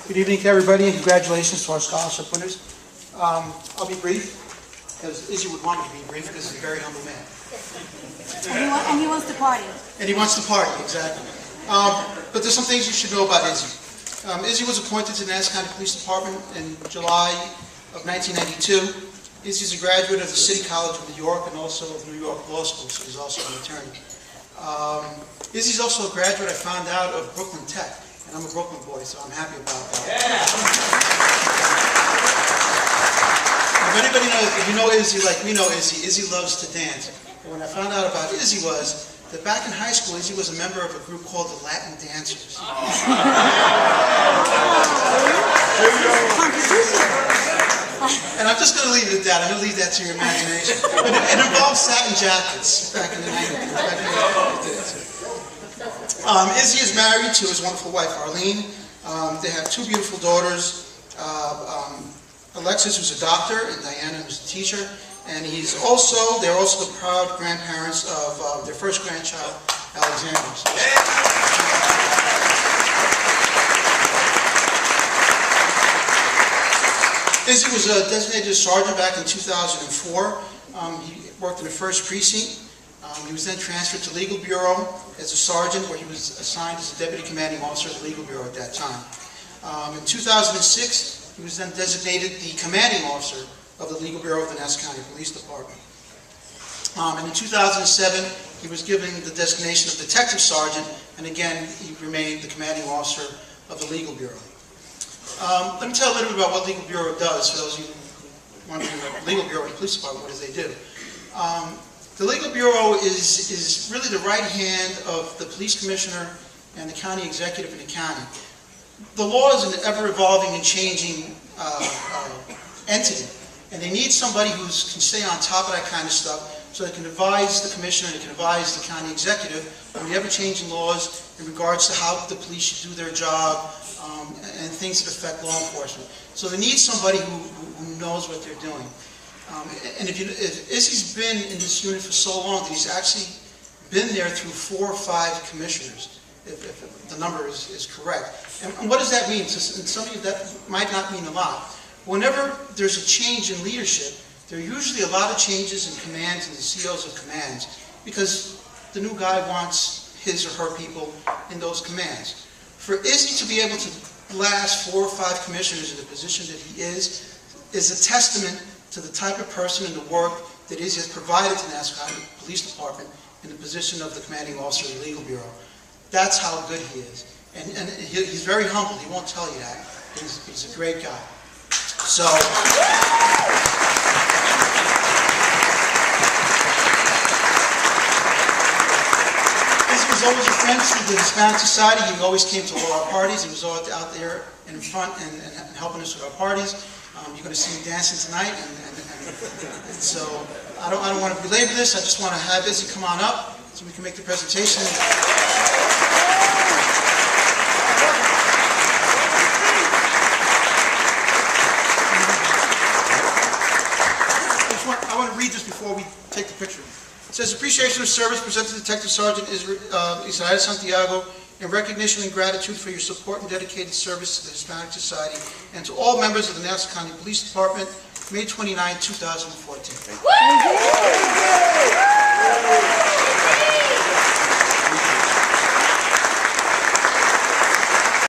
Good evening to everybody, and congratulations to our scholarship winners. I'll be brief, because Izzy would want me to be brief, because he's a very humble man. And he wants to party. And he wants to party, exactly. But there's some things you should know about Izzy. Izzy was appointed to the Nassau County Police Department in July of 1992. Izzy's a graduate of the City College of New York and also of New York Law School, so he's also an attorney. Izzy's also a graduate, I found out, of Brooklyn Tech. And I'm a Brooklyn boy, so I'm happy about that. Yeah. If anybody knows, if you know Izzy like we know Izzy, Izzy loves to dance. And when I found out about Izzy was that back in high school, Izzy was a member of a group called the Latin Dancers. And I'm just going to leave it at that. I'm going to leave that to your imagination. But it involved satin jackets back in the 90s. Izzy is married to his wonderful wife, Arlene. They have two beautiful daughters, Alexis, who's a doctor, and Diana, who's a teacher. And they're also the proud grandparents of their first grandchild, Alexander. Izzy was a designated sergeant back in 2004. He worked in the 1st Precinct. He was then transferred to Legal Bureau as a sergeant, where he was assigned as a deputy commanding officer of the Legal Bureau at that time. In 2006, he was then designated the commanding officer of the Legal Bureau of the Nassau County Police Department. And in 2007, he was given the designation of detective sergeant, and again, he remained the commanding officer of the Legal Bureau. Let me tell a little bit about what Legal Bureau does, for those of you who wondering about Legal Bureau and the Police Department, what does they do? The Legal Bureau is really the right hand of the police commissioner and the county executive in the county. The law is an ever-evolving and changing entity, and they need somebody who can stay on top of that kind of stuff so they can advise the commissioner and they can advise the county executive on the ever-changing laws in regards to how the police should do their job and things that affect law enforcement. So they need somebody who knows what they're doing. And if Izzy's been in this unit for so long that he's actually been there through 4 or 5 commissioners, if the number is correct. And what does that mean? And some of you, that might not mean a lot. Whenever there's a change in leadership, there are usually a lot of changes in commands and the COs of commands, because the new guy wants his or her people in those commands. For Izzy to be able to last 4 or 5 commissioners in the position that he is a testament to the type of person and the work that Izzy has provided to the Nassau County Police Department in the position of the commanding officer of the Legal Bureau. That's how good he is. And he's very humble. He won't tell you that. He's a great guy. So, Izzy was always a friend to the Hispanic Society. He always came to all our parties. He was always out there in front and helping us with our parties. You're going to see him dancing tonight, and so I don't want to belabor this. I just want to have Izzy come on up so we can make the presentation. I want to read this before we take the picture. It says, appreciation of service presented to Detective Sergeant Israel Santiago in recognition and gratitude for your support and dedicated service to the Hispanic Society and to all members of the Nassau County Police Department, May 29, 2014.